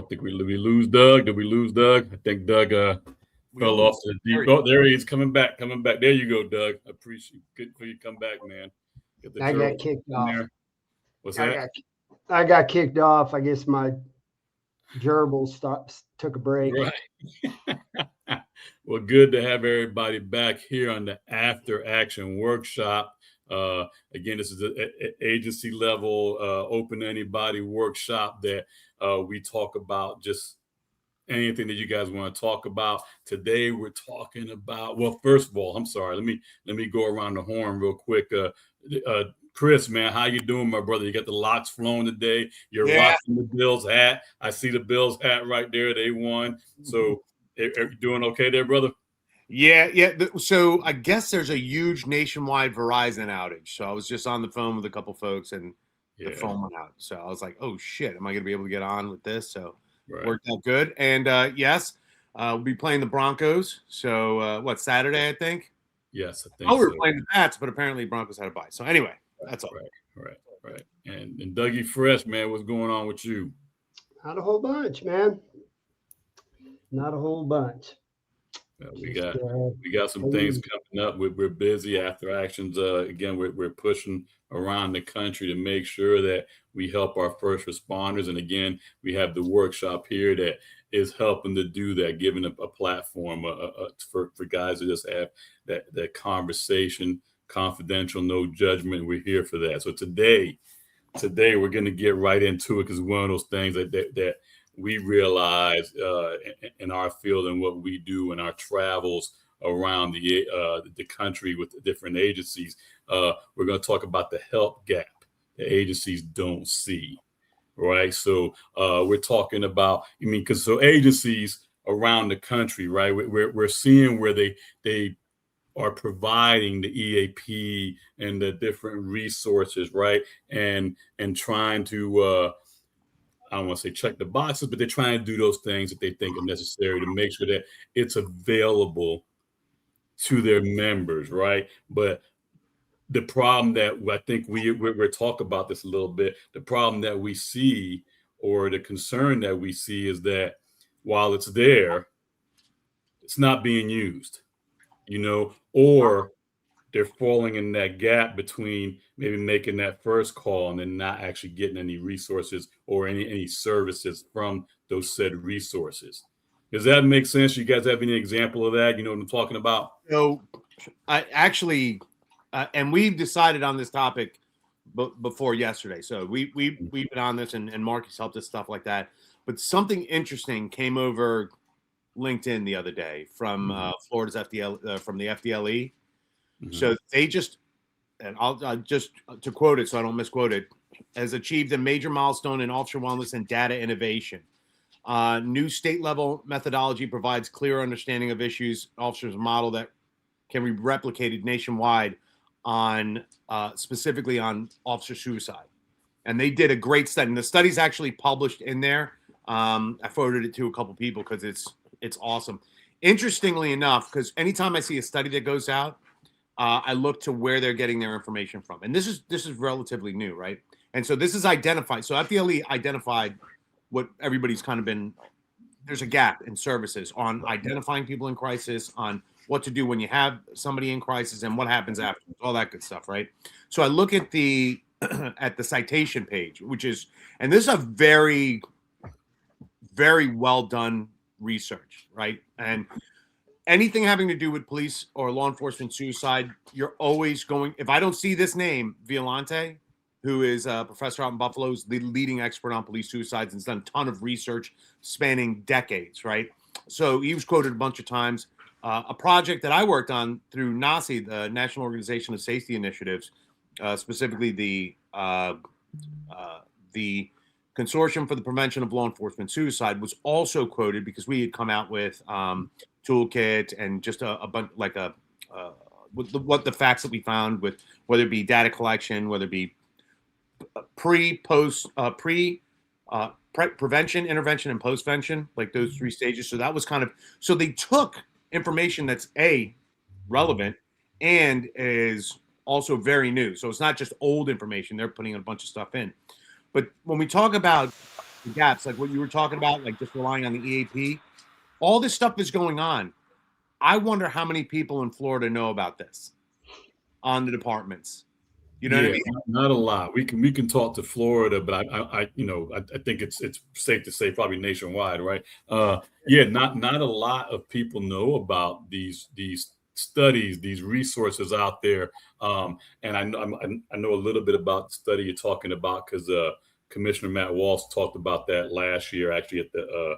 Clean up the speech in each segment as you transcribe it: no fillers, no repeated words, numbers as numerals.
think we lose Doug. Did we lose Doug? I think Doug We fell off almost the deep. Oh, there he is, coming back, coming back. There you go, Doug. I appreciate good for you. Come back, man. Get the I got turtle kicked in off. there. What's I that? got kicked off. I guess my gerbils took a break. Right. Well, good to have everybody back here on the After Action Workshop. Again, this is an agency level, open to anybody workshop that we talk about just anything that you guys want to talk about. Today, we're talking about, well, first of all, I'm sorry. Let me go around the horn real quick. Chris, man, how you doing, my brother? You got the locks flowing today. You're rocking the Bills hat. I see the Bills hat right there. They won. So, are you doing okay there, brother? Yeah. So I guess there's a huge nationwide Verizon outage. So I was just on the phone with a couple folks, and the phone went out. So I was like, "Oh shit, am I going to be able to get on with this?" So worked out good. And yes, we'll be playing the Broncos. So Saturday, I think. Yes, I think. We were playing the Pats, but apparently Broncos had a bye. So anyway, that's all. Right. And Dougie Fresh, man, what's going on with you? Not a whole bunch, man. Not a whole bunch. We got some things coming up. We're busy after actions. Again, we're pushing around the country to make sure that we help our first responders. And again, we have the workshop here that is helping to do that, giving a platform for guys to just have that conversation, confidential, no judgment. We're here for that. So today we're going to get right into it because it's one of those things that we realize in our field and what we do in our travels around the country with the different agencies. We're going to talk about the help gap that agencies don't see, right? So we're talking about, because agencies around the country, right? We're seeing where they are providing the EAP and the different resources, right? And trying to I don't want to say check the boxes, but they're trying to do those things that they think are necessary to make sure that it's available to their members, right? But the problem that I think we're talk about this a little bit, the problem that we see or the concern that we see is that while it's there, it's not being used, or they're falling in that gap between maybe making that first call and then not actually getting any resources or any services from those said resources. Does that make sense? You guys have any example of that? You know what I'm talking about? So I actually, and we've decided on this topic before yesterday. So we've been on this, and Marcus helped us, stuff like that. But something interesting came over LinkedIn the other day from Florida's from the FDLE. So they just, and I'll just to quote it so I don't misquote it, has achieved a major milestone in officer wellness and data innovation. New state level methodology provides clear understanding of issues. Officers model that can be replicated nationwide on specifically on officer suicide. And they did a great study. And the study's actually published in there. I forwarded it to a couple people because it's awesome. Interestingly enough, because anytime I see a study that goes out, I look to where they're getting their information from. And this is relatively new, right? And so this is identified. So FDLE identified what everybody's kind of been, there's a gap in services on identifying people in crisis, on what to do when you have somebody in crisis and what happens after, all that good stuff, right? So I look at the citation page, which is, and this is a very, very well done research, right? And anything having to do with police or law enforcement suicide, you're always going, if I don't see this name, Violante, who is a professor out in Buffalo, is the leading expert on police suicides and has done a ton of research spanning decades, right? So he was quoted a bunch of times. A project that I worked on through NASI, the National Organization of Safety Initiatives, specifically the Consortium for the Prevention of Law Enforcement Suicide, was also quoted because we had come out with toolkit and just a bunch what the facts that we found with whether it be data collection, whether it be prevention, intervention, and postvention, like those three stages. So that was so they took information that's relevant and is also very new. So it's not just old information. They're putting a bunch of stuff in. But when we talk about the gaps, like what you were talking about, like just relying on the EAP. All this stuff is going on. I wonder how many people in Florida know about this on the departments. You know what I mean? Not a lot. We can talk to Florida, but I think it's safe to say probably nationwide, right? Not a lot of people know about these studies, these resources out there. And I know a little bit about the study you're talking about because Commissioner Matt Walsh talked about that last year, actually at the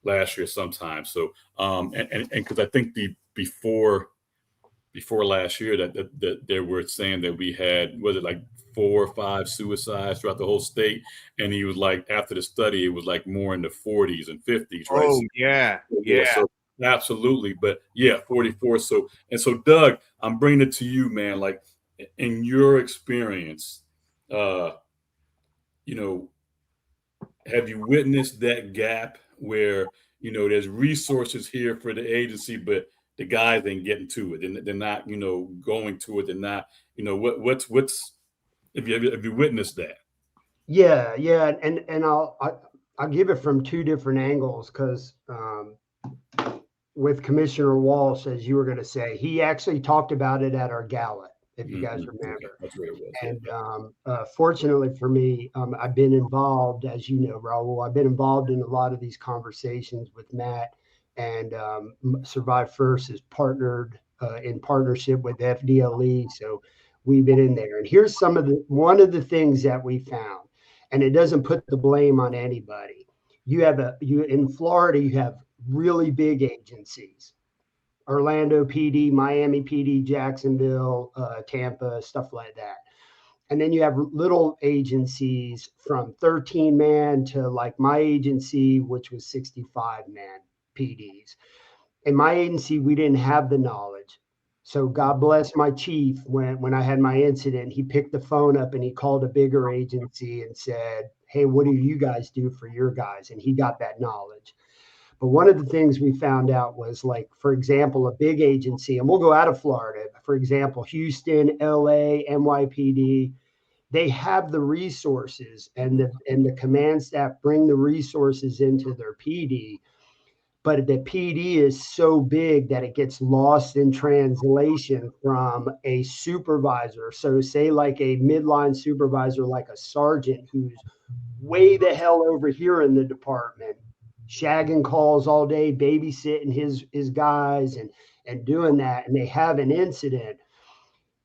last year sometime. So and because I think before last year that they were saying that we had, was it like 4 or 5 suicides throughout the whole state, and he was like, after the study it was like more in the 40s and 50s, right? Oh yeah. So absolutely, but 44. So Doug, I'm bringing it to you, man. Like, in your experience, you know, have you witnessed that gap where, there's resources here for the agency, but the guys ain't getting to it, and they're not, going to it. They're not, what's have you witnessed that? Yeah, and I'll give it from two different angles because with Commissioner Walsh, as you were going to say, he actually talked about it at our gala, if you guys remember. Okay. That's where it was. And fortunately for me, I've been involved, as you know, Raul, I've been involved in a lot of these conversations with Matt, and Survive First is partnered in partnership with FDLE. So we've been in there. And here's one of the things that we found, and it doesn't put the blame on anybody. You in Florida, you have really big agencies. Orlando PD, Miami PD, Jacksonville, Tampa, stuff like that. And then you have little agencies from 13-man to like my agency, which was 65-man PDs. In my agency, we didn't have the knowledge. So God bless my chief. When I had my incident, he picked the phone up and he called a bigger agency and said, "Hey, what do you guys do for your guys?" And he got that knowledge. But one of the things we found out was, like, for example, a big agency, and we'll go out of Florida, for example, Houston, LA, NYPD, they have the resources, and the command staff bring the resources into their PD. But the PD is so big that it gets lost in translation from a supervisor. So say like a midline supervisor, like a sergeant who's way the hell over here in the department, shagging calls all day, babysitting his guys and doing that. And they have an incident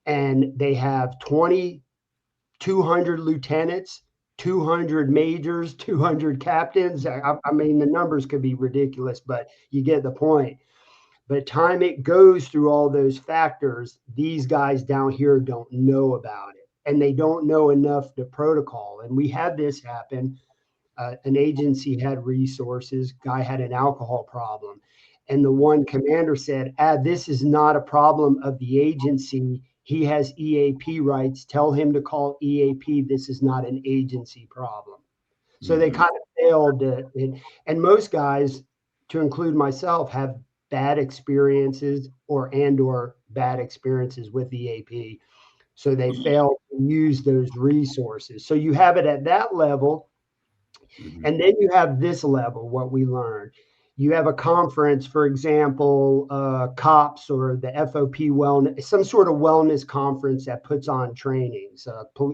and they have 200 lieutenants, 200 majors, 200 captains. I mean, the numbers could be ridiculous, but you get the point. By the time it goes through all those factors, these guys down here don't know about it, and they don't know enough the protocol. And we had this happen. An agency had resources, guy had an alcohol problem. And the one commander said, this is not a problem of the agency. He has EAP rights. Tell him to call EAP. This is not an agency problem. So they kind of failed. And most guys, to include myself, have bad experiences or bad experiences with EAP. So they fail to use those resources. So you have it at that level. And then you have this level, what we learned. You have a conference, for example, COPS or the FOP wellness, some sort of wellness conference that puts on trainings,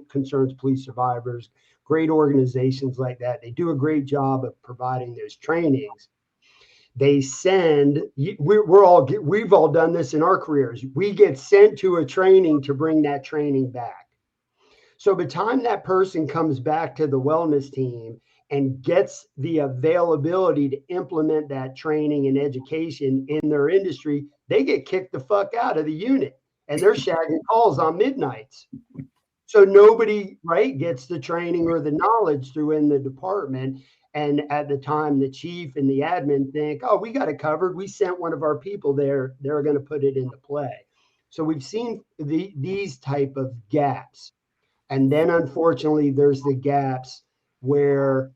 concerns police survivors, great organizations like that. They do a great job of providing those trainings. They send, we've all done this in our careers. We get sent to a training to bring that training back. So by the time that person comes back to the wellness team and gets the availability to implement that training and education in their industry, they get kicked the fuck out of the unit and they're shagging calls on midnights. So nobody, right, gets the training or the knowledge through in the department. And at the time, the chief and the admin think, oh, we got it covered. We sent one of our people there. They're going to put it into play. So we've seen these type of gaps. And then, unfortunately, there's the gaps where,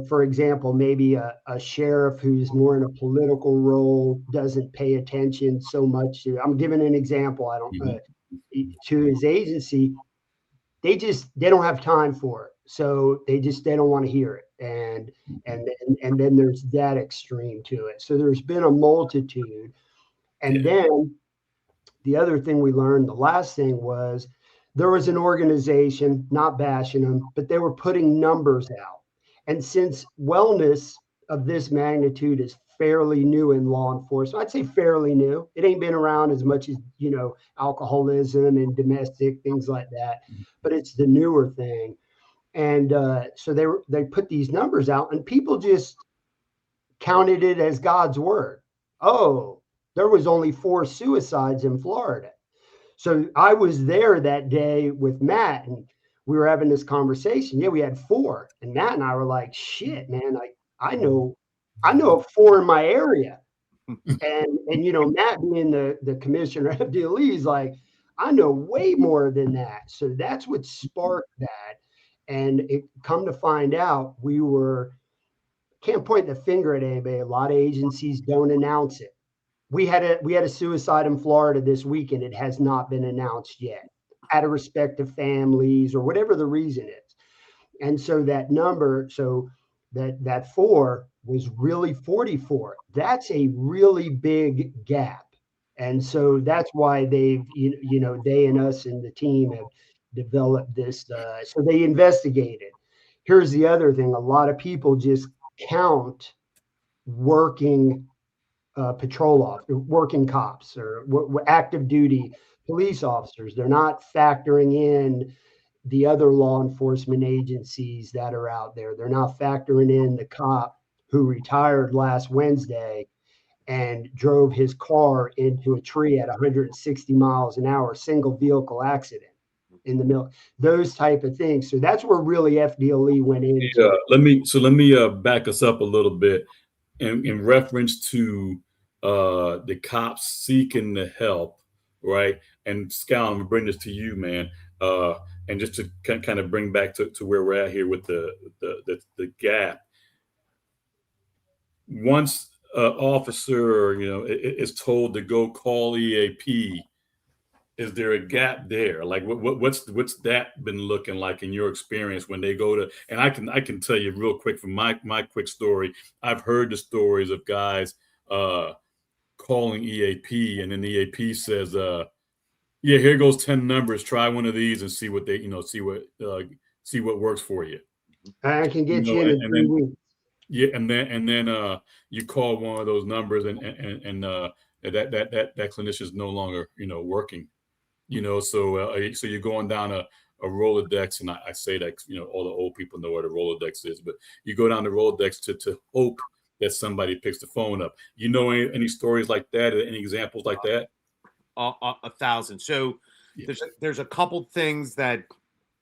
for example, maybe a sheriff who's more in a political role doesn't pay attention so much to, I'm giving an example, to his agency. they don't have time for it. So they don't want to hear it. And then there's that extreme to it. So there's been a multitude. And then the other thing we learned, the last thing was there was an organization, not bashing them, but they were putting numbers out. And since wellness of this magnitude is fairly new in law enforcement, I'd say fairly new. It ain't been around as much as, alcoholism and domestic things like that, but it's the newer thing. And so they put these numbers out, and people just counted it as God's word. Oh, there was only 4 suicides in Florida. So I was there that day with Matt, and we were having this conversation. Yeah, we had 4, and Matt and I were like, "Shit, man! I know of 4 in my area." And Matt being the commissioner of DLE, he's like, "I know way more than that." So that's what sparked that. And it come to find out, can't point the finger at anybody. A lot of agencies don't announce it. We had a suicide in Florida this weekend. It has not been announced yet, out of respect to families or whatever the reason is. And so that number, that 4 was really 44. That's a really big gap. And so that's why they and us and the team have developed this. So they investigated. Here's the other thing: a lot of people just count working working cops or active duty police officers. They're not factoring in the other law enforcement agencies that are out there. They're not factoring in the cop who retired last Wednesday and drove his car into a tree at 160 miles an hour, single vehicle accident in the middle, those type of things. So that's where really FDLE went into. Let me back us up a little bit in reference to the cops seeking the help, right? And Scal, I'm gonna bring this to you, man. And just to kind of bring back to where we're at here with the gap. Once an officer, is told to go call EAP, is there a gap there? Like what's that been looking like in your experience when they go to? And I can tell you real quick from my quick story. I've heard the stories of guys calling EAP, and then the EAP says, yeah, here goes 10 numbers. Try one of these and see what they, see what works for you. I can get you in 3 weeks. Yeah, and then you call one of those numbers, and that clinician is no longer working. So you're going down a Rolodex, and I say that all the old people know what a Rolodex is, but you go down the Rolodex to hope that somebody picks the phone up. Any stories like that? Any examples like that? 1,000. So there's a couple things that.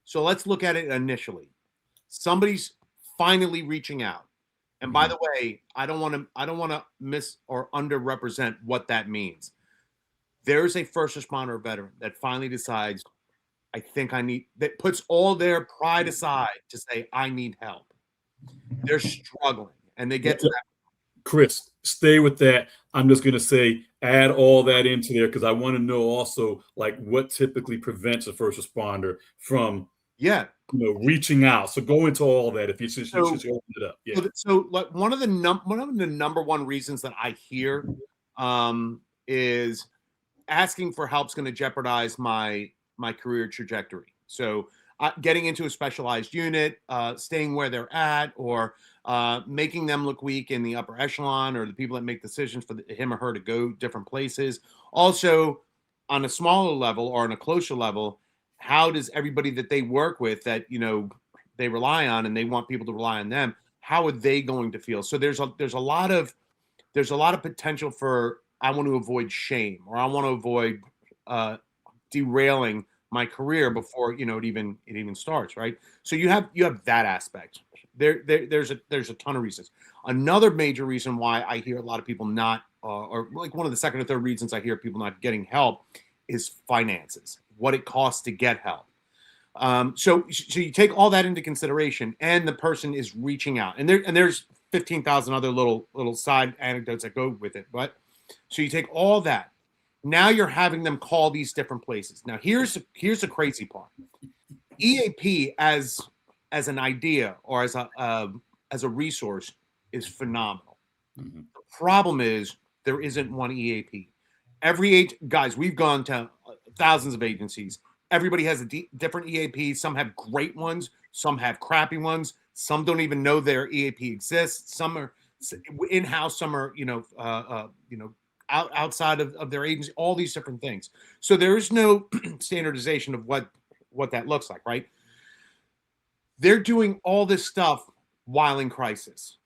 So let's look at it initially. Somebody's finally reaching out, and by the way, I don't want to miss or underrepresent what that means. There's a first responder veteran that finally decides, that puts all their pride aside to say, I need help. They're struggling, and they get to that. Chris, stay with that. I'm just going to say, add all that into there, because I want to know also, like, what typically prevents a first responder from, reaching out. So go into all that if you just open it up. Yeah. So like one of the number one reasons that I hear is asking for help is going to jeopardize my career trajectory. So getting into a specialized unit, staying where they're at, or making them look weak in the upper echelon, or the people that make decisions for him or her to go different places. Also, on a smaller level or on a closer level, how does everybody that they work with, that they rely on, and they want people to rely on them, how are they going to feel? So there's a lot of potential for, I want to avoid shame, or I want to avoid derailing my career before it even starts, right? So you have that aspect. There's a ton of reasons. Another major reason why I hear a lot of people not, or like one of the second or third reasons I hear people not getting help, is finances, what it costs to get help. So you take all that into consideration, and the person is reaching out, and there's 15,000 other little side anecdotes that go with it, but. So you take all that. Now you're having them call these different places. Now here's the crazy part. EAP as an idea or as a resource is phenomenal. Mm-hmm. The problem is there isn't one EAP. Guys, we've gone to thousands of agencies. Everybody has a different EAP. Some have great ones. Some have crappy ones. Some don't even know their EAP exists. Some are in-house. Some are, outside of their agency. All these different things. So there is no standardization of what that looks like, right? They're doing all this stuff while in crisis.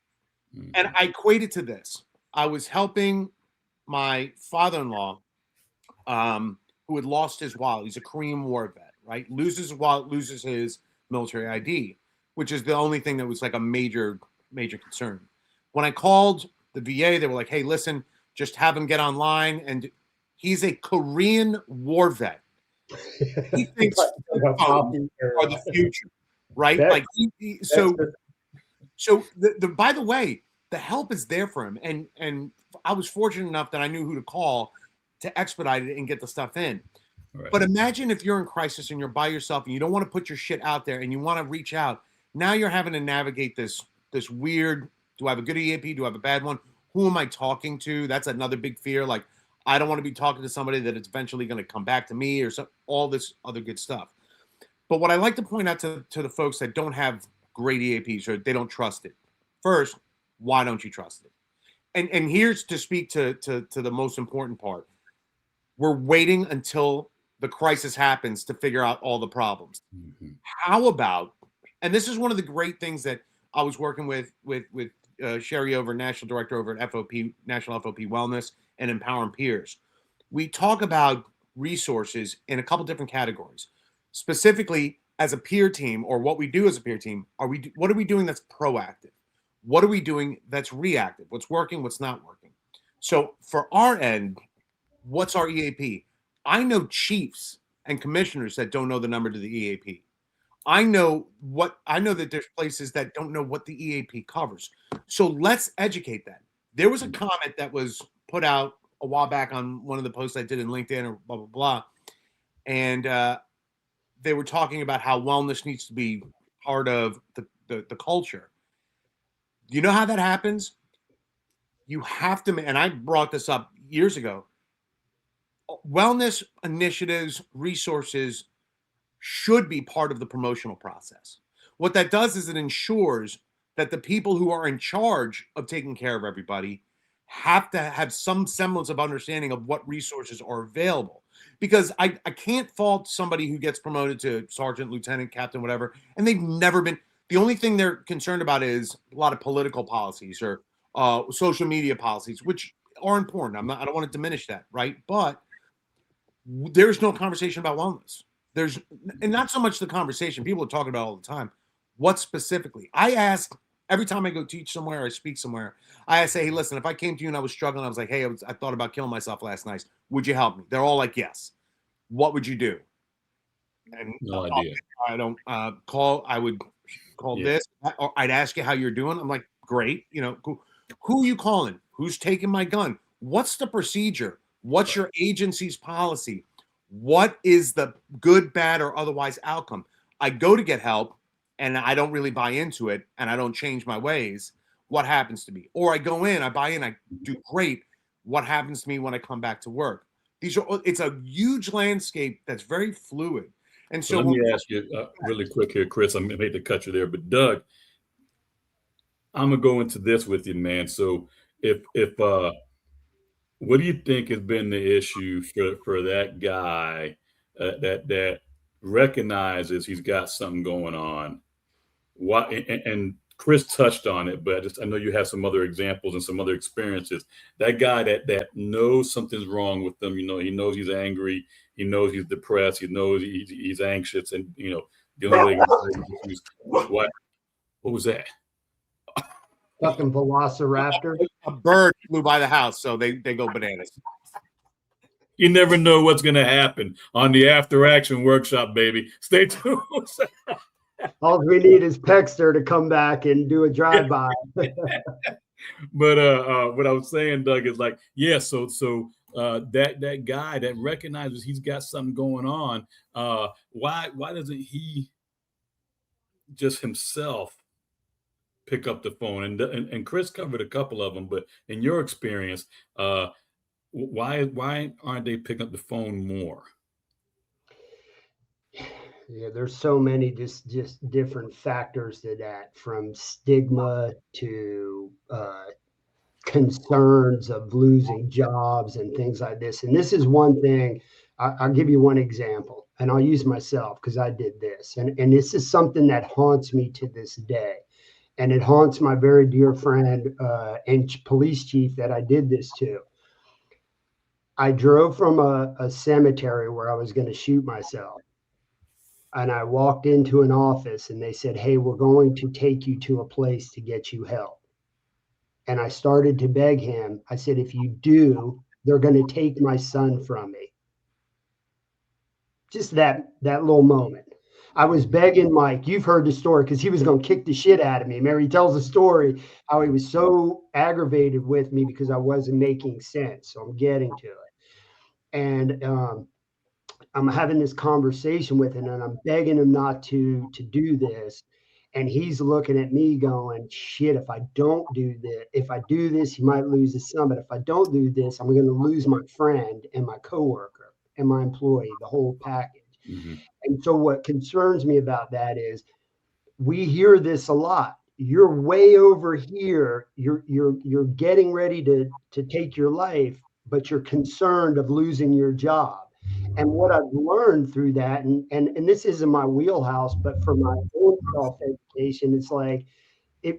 Mm-hmm. And I equate it to this. I was helping my father-in-law, who had lost his wallet. He's a Korean War vet, right? Loses his wallet, loses his military ID, which is the only thing that was like a major concern. When I called the VA, they were like, hey, listen, just have him get online. And he's a Korean War vet. He thinks phones are the future, right? Like, by the way, the help is there for him. And I was fortunate enough that I knew who to call to expedite it and get the stuff in. Right. But imagine if you're in crisis and you're by yourself and you don't want to put your shit out there and you want to reach out. Now you're having to navigate this weird, do I have a good EAP? Do I have a bad one? Who am I talking to? That's another big fear. Like, I don't want to be talking to somebody that it's eventually going to come back to me or all this other good stuff. But what I like to point out to the folks that don't have great EAPs or they don't trust it. First, why don't you trust it? And here's to speak to the most important part. We're waiting until the crisis happens to figure out all the problems. Mm-hmm. How about, and this is one of the great things that I was working with Sherry over, National Director over at FOP, National FOP Wellness and Empowering Peers. We talk about resources in a couple different categories. Specifically, as a peer team, or what we do as a peer team, what are we doing that's proactive? What are we doing that's reactive? What's working, what's not working? So for our end, what's our EAP? I know chiefs and commissioners that don't know the number to the EAP. I know that there's places that don't know what the EAP covers. So let's educate that. There was a comment that was put out a while back on one of the posts I did in LinkedIn or blah, blah, blah. And they were talking about how wellness needs to be part of the culture. You know how that happens? You have to, and I brought this up years ago, wellness initiatives, resources should be part of the promotional process. What that does is it ensures that the people who are in charge of taking care of everybody have to have some semblance of understanding of what resources are available. Because I can't fault somebody who gets promoted to sergeant, lieutenant, captain, whatever, and they've never been, the only thing they're concerned about is a lot of political policies or social media policies, which are important. I don't want to diminish that, right? But there's no conversation about wellness. And not so much the conversation people are talking about all the time. What specifically? I ask every time I go teach somewhere or I speak somewhere, I say, hey, listen, if I came to you and I was struggling, I was like, hey, I thought about killing myself last night. Would you help me? They're all like, yes. What would you do? And no idea. I don't call. I would call this. Or I'd ask you how you're doing. I'm like, great. Who are you calling? Who's taking my gun? What's the procedure? What's your agency's policy? What is the good, bad, or otherwise outcome? I go to get help and I don't really buy into it and I don't change my ways. What happens to me? Or I go in, I buy in, I do great. What happens to me when I come back to work? It's a huge landscape that's very fluid. And so let me ask you really quick here, Chris. I hate to cut you there, but Doug, I'm gonna go into this with you, man. So if what do you think has been the issue for that guy that recognizes he's got something going on? Why? And Chris touched on it, but I know you have some other examples and some other experiences. That guy that knows something's wrong with them. He knows he's angry. He knows he's depressed. He knows he's anxious, and dealing with issues. What was that? Fucking velociraptor. A bird flew by the house, so they go bananas. You never know what's going to happen on the After Action Workshop, baby. Stay tuned. All we need is Pexter to come back and do a drive-by. But what I was saying, Doug, is like, yeah. So that guy that recognizes he's got something going on. Why doesn't he just himself pick up the phone? And Chris covered a couple of them, but in your experience, why aren't they picking up the phone more? Yeah, there's so many just different factors to that, from stigma to concerns of losing jobs and things like this. And this is one thing. I'll give you one example, and I'll use myself because I did this, and this is something that haunts me to this day, and it haunts my very dear friend and police chief that I did this to. I drove from a cemetery where I was going to shoot myself. And I walked into an office and they said, "Hey, we're going to take you to a place to get you help." And I started to beg him. I said, "If you do, they're going to take my son from me." Just that little moment. I was begging Mike. You've heard the story because he was going to kick the shit out of me. Mary he tells the story how he was so aggravated with me because I wasn't making sense. So I'm getting to it. And I'm having this conversation with him and I'm begging him not to do this. And he's looking at me going, "Shit, if I don't do this, if I do this, he might lose his son. But if I don't do this, I'm going to lose my friend and my coworker and my employee, the whole package." Mm-hmm. And so what concerns me about that is we hear this a lot. You're way over here. You're getting ready to take your life, but you're concerned of losing your job. And what I've learned through that, and this isn't my wheelhouse, but for my own self education, it's like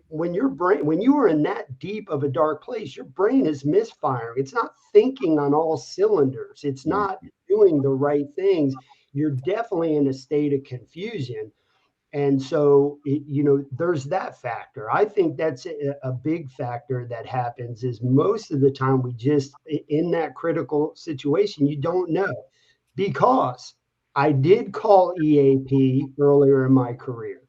when your brain, when you are in that deep of a dark place, your brain is misfiring. It's not thinking on all cylinders. It's not doing the right things. You're definitely in a state of confusion. And so, there's that factor. I think that's a big factor that happens is most of the time we just, in that critical situation, you don't know. Because I did call EAP earlier in my career.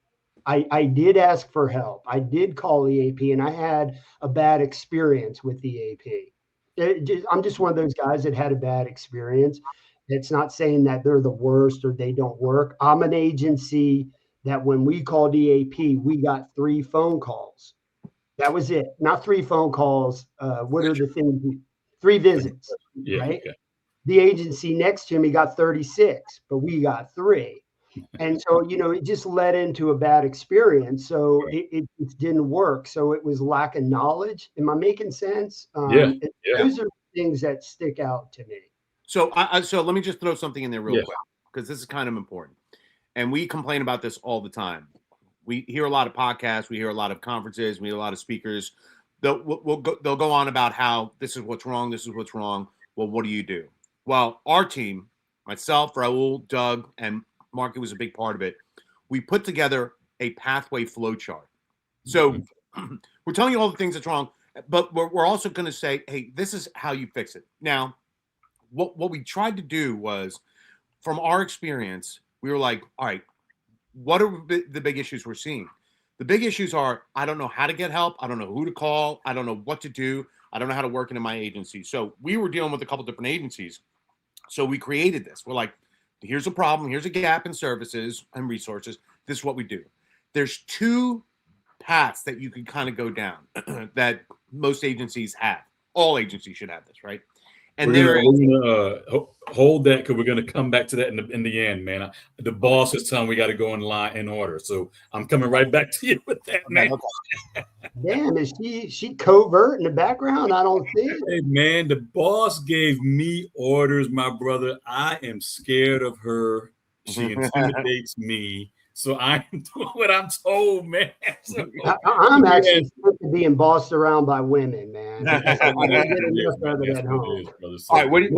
I did ask for help. I did call EAP and I had a bad experience with EAP. I'm just one of those guys that had a bad experience. It's not saying that they're the worst or they don't work. I'm an agency that when we called EAP, we got 3 phone calls. That was it. Not 3 phone calls. What are the things? 3 visits, Yeah. right? Okay. The agency next to me got 36, but we got 3. And so, it just led into a bad experience. So it didn't work. So it was lack of knowledge. Am I making sense? Yeah. Yeah. Those are things that stick out to me. So so let me just throw something in there real quick because this is kind of important. And we complain about this all the time. We hear a lot of podcasts, we hear a lot of conferences, we hear a lot of speakers. They'll go on about how this is what's wrong, this is what's wrong. Well, what do you do? Well, our team, myself, Raul, Doug, and Marky was a big part of it. We put together a pathway flow chart. So we're telling you all the things that's wrong, but we're also going to say, hey, this is how you fix it. Now, what we tried to do was, from our experience, we were like, all right, what are the big issues we're seeing? The big issues are, I don't know how to get help. I don't know who to call. I don't know what to do. I don't know how to work into my agency. So we were dealing with a couple different agencies. So we created this. We're like, here's a problem. Here's a gap in services and resources. This is what we do. There's 2 paths that you can kind of go down that most agencies have. All agencies should have this, right? And we're gonna hold that because we're gonna come back to that in the end, man. The boss is telling we got to go in line in order, so I'm coming right back to you with that, man. Okay. Damn, is she covert in the background? I don't see it. Hey, man, the boss gave me orders, my brother. I am scared of her. She intimidates me. So I'm doing what I'm told, man. So, I'm actually sick of being bossed around by women, man. I don't get enough of it at home. So, all right,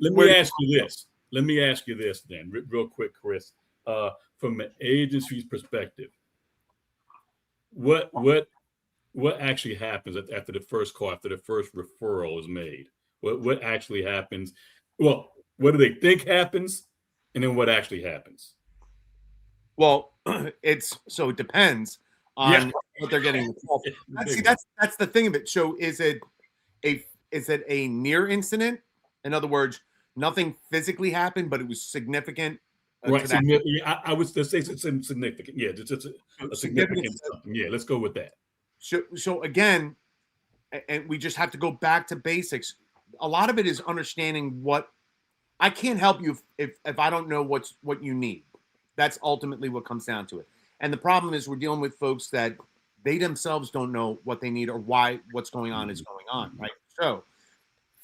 let me ask you this. Let me ask you this then, real quick, Chris. From an agency's perspective, what actually happens after the first call, after the first referral is made? What actually happens? Well, what do they think happens, and then what actually happens? Well, it depends on what they're getting. See, that's the thing of it. So is it a near incident? In other words, nothing physically happened, but it was significant, Right. to that. I would say it's significant. Yeah, it's a significant something. Yeah, let's go with that. So again, and we just have to go back to basics. A lot of it is understanding what I can't help you if I don't know what you need. That's ultimately what comes down to it. And the problem is we're dealing with folks that they themselves don't know what they need or why what's going on is going on, right? So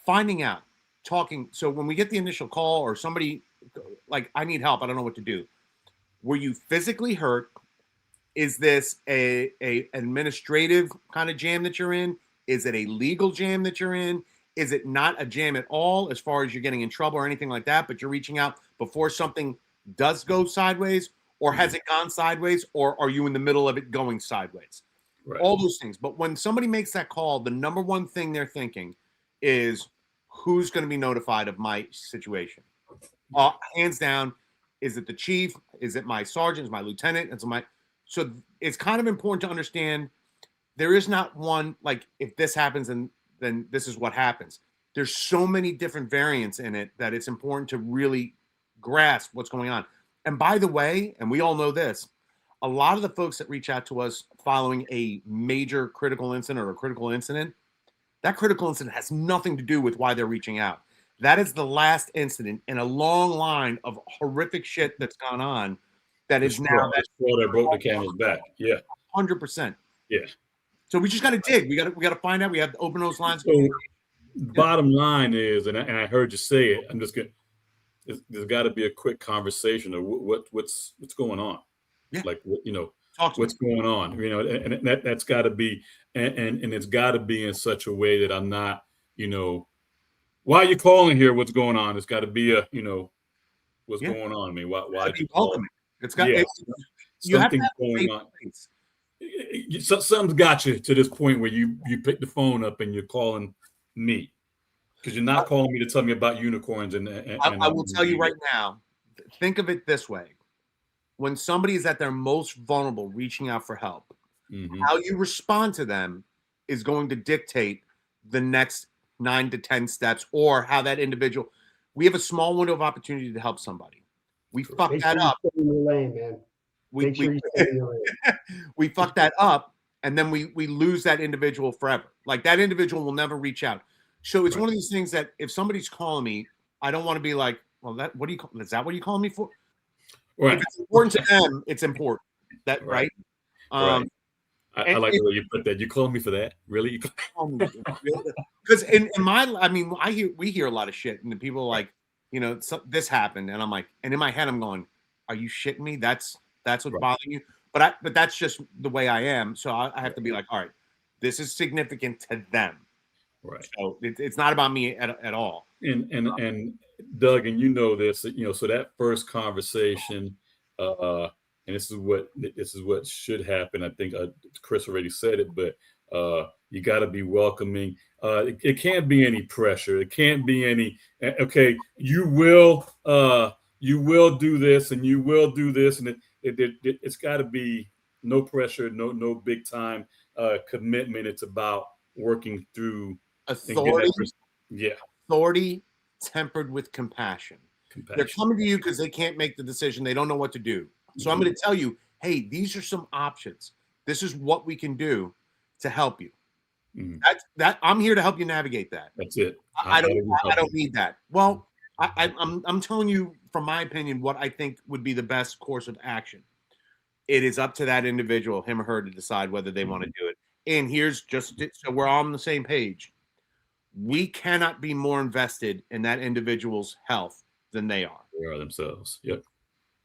finding out, talking. So when we get the initial call or somebody like, I need help, I don't know what to do. Were you physically hurt? Is this a administrative kind of jam that you're in? Is it a legal jam that you're in? Is it not a jam at all as far as you're getting in trouble or anything like that, but you're reaching out before something does go sideways? Or has it gone sideways? Or are you in the middle of it going sideways? Right. All those things. But when somebody makes that call, the number one thing they're thinking is, who's going to be notified of my situation? Hands down, is it the chief? Is it my sergeant? Is it my lieutenant? So it's kind of important to understand there is not one, like, if this happens, then this is what happens. There's so many different variants in it that it's important to really grasp what's going on. And by the way, and we all know this, a lot of the folks that reach out to us following a major critical incident or a critical incident, that critical incident has nothing to do with why they're reaching out. That is the last incident in a long line of horrific shit that's gone on. That is now that broke the camel's back. Yeah, 100%. Yeah. So we just got to dig. We got to find out. We have to open those lines. So bottom line is, and I heard you say it. I'm just gonna. There's got to be a quick conversation of what's going on. Yeah. Like what's going on. And that's got to be and it's got to be in such a way that I'm not. Why are you calling here? What's going on? It's got to be a what's going on. I mean, why be welcoming? It's got something going on. Something's got you to this point where you pick the phone up and you're calling me because you're not calling me to tell me about unicorns. And I will tell you right now, think of it this way. When somebody is at their most vulnerable, reaching out for help, how you respond to them is going to dictate the next 9 to 10 steps or how that individual. We have a small window of opportunity to help somebody. We fuck that up. Stay in your lane, man. Make sure you stay in your lane. We fuck that up, and then we lose that individual forever. Like, that individual will never reach out. So it's one of these things that if somebody's calling me, I don't want to be like, well, is that what you calling me for? Right. If it's important to them, it's important. That right? I like the way you put that. You call me for that? Really? Because we hear a lot of shit, and the people are like, this happened, and I'm like, and in my head, I'm going, are you shitting me? That's what's bothering you. But that's just the way I am. So I have to be like, all right, this is significant to them. Right. So it's not about me at all. And Doug, and this, so that first conversation, and this is what should happen. I think Chris already said it, but you got to be welcoming. It can't be any pressure. It can't be any. Okay, you will do this, and you will do this, and it's got to be no pressure, no big time commitment. It's about working through authority. Yeah, authority tempered with compassion. They're coming to you because they can't make the decision. They don't know what to do. So I'm going to tell you, hey, these are some options. This is what we can do to help you. I'm here to help you navigate that. That's it. I don't need that. Well, I'm telling you from my opinion what I think would be the best course of action. It is up to that individual, him or her, to decide whether they want to do it. And here's just so we're all on the same page. We cannot be more invested in that individual's health than they are. They are themselves. Yep.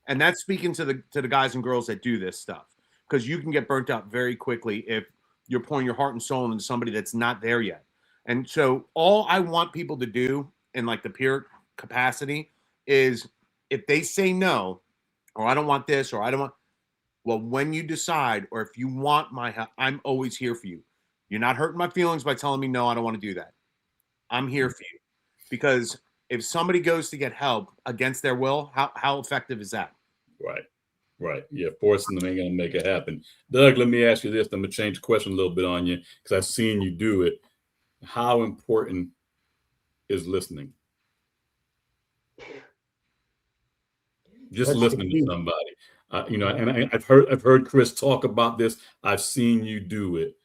And that's speaking to the guys and girls that do this stuff, because you can get burnt out very quickly if you're pouring your heart and soul into somebody that's not there yet. And so all I want people to do in like the peer capacity is, if they say no, or I don't want this, or I don't want, well, when you decide, or if you want my help, I'm always here for you. You're not hurting my feelings by telling me, no, I don't want to do that. I'm here for you. Because if somebody goes to get help against their will, how effective is that? Right. Yeah, forcing them ain't going to make it happen. Doug, let me ask you this. I'm going to change the question a little bit on you because I've seen you do it. How important is listening? Just That's the listening to key. somebody. Yeah. And I've heard Chris talk about this. I've seen you do it,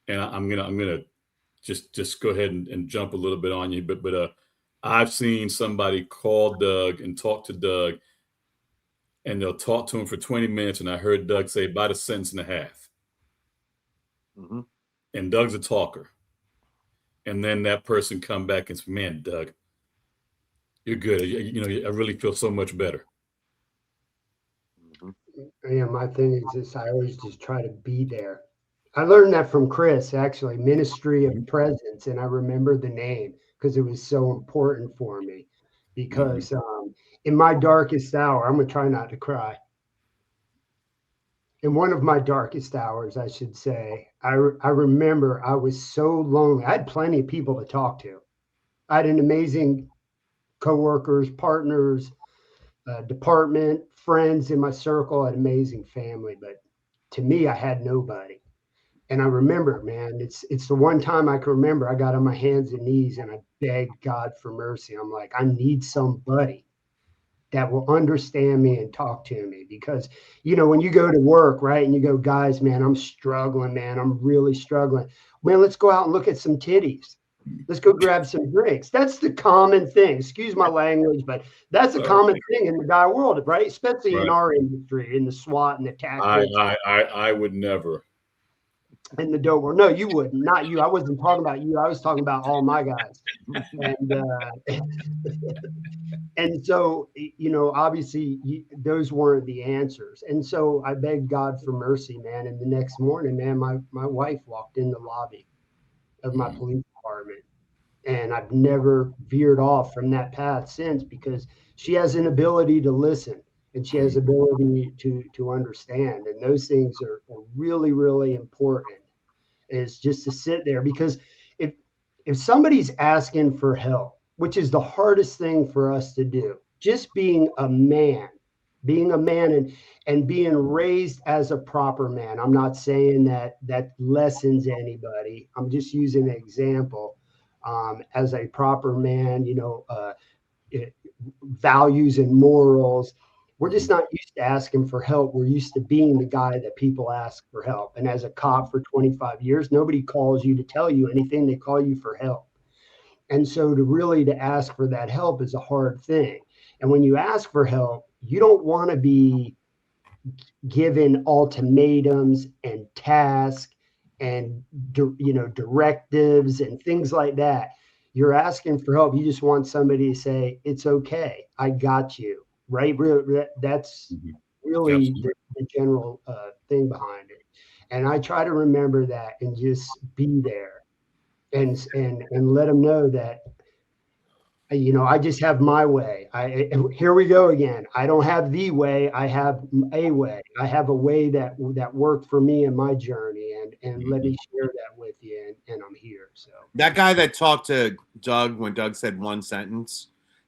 and I'm gonna just go ahead and jump a little bit on you, but I've seen somebody call Doug and talk to Doug, and they'll talk to him for 20 minutes, and I heard Doug say about a sentence and a half. Mm-hmm. And Doug's a talker, and then that person come back and say, "Man, Doug, you're good. I really feel so much better." Mm-hmm. Yeah, my thing is this, I always just try to be there. I learned that from Chris, actually, Ministry of Mhm, Presence, and I remember the name because it was so important for me. mhm, Because in my darkest hour, I'm gonna try not to cry. In one of my darkest hours, I should say, I remember I was so lonely. I had plenty of people to talk to. I had an amazing coworkers, partners, department, friends in my circle, an amazing family. But to me, I had nobody. And I remember, man, it's the one time I can remember I got on my hands and knees and I begged God for mercy. I'm like, I need somebody that will understand me and talk to me because when you go to work, right, and you go, guys, man, I'm struggling, man, I'm really struggling. Man, let's go out and look at some titties. Let's go grab some drinks. That's the common thing. Excuse my language, but that's a All common right, thing in the guy world, right? Especially in right. our industry, in the SWAT and the I tactics I I I would never. and the dope world. No, you wouldn't. Not you. I wasn't talking about you. I was talking about all my guys. And and so obviously those weren't the answers, and so I begged God for mercy, man. And the next morning, man, my wife walked in the lobby of my Mhm, police department, and I've never veered off from that path since because she has an ability to listen and she has mhm, ability to understand, and those things are really really important, is just to sit there because if if somebody's asking for help, which is the hardest thing for us to do, just being a man and being raised as a proper man. I'm not saying that lessens anybody. I'm just using an example. As a proper man, it, values and morals. We're just mhm, not used to asking for help. We're used to being the guy that people ask for help. And as a cop for 25 years, nobody calls you to tell you anything. They call you for help. And so to ask for that help is a hard thing. And when you ask for help, you don't want to be given ultimatums and tasks and directives and things like that. You're asking for help. You just want somebody to say, "It's okay, I got you." Right? That's mhm. really Absolutely. the general thing behind it. And I try to remember that and just be there and let them know that I just have my way. Here we go again. I don't have the way. I have a way. I have a way that worked for me in my journey, and let me Mhm. share that with you. And I'm here. So That guy that talked to Doug when Doug said one sentence,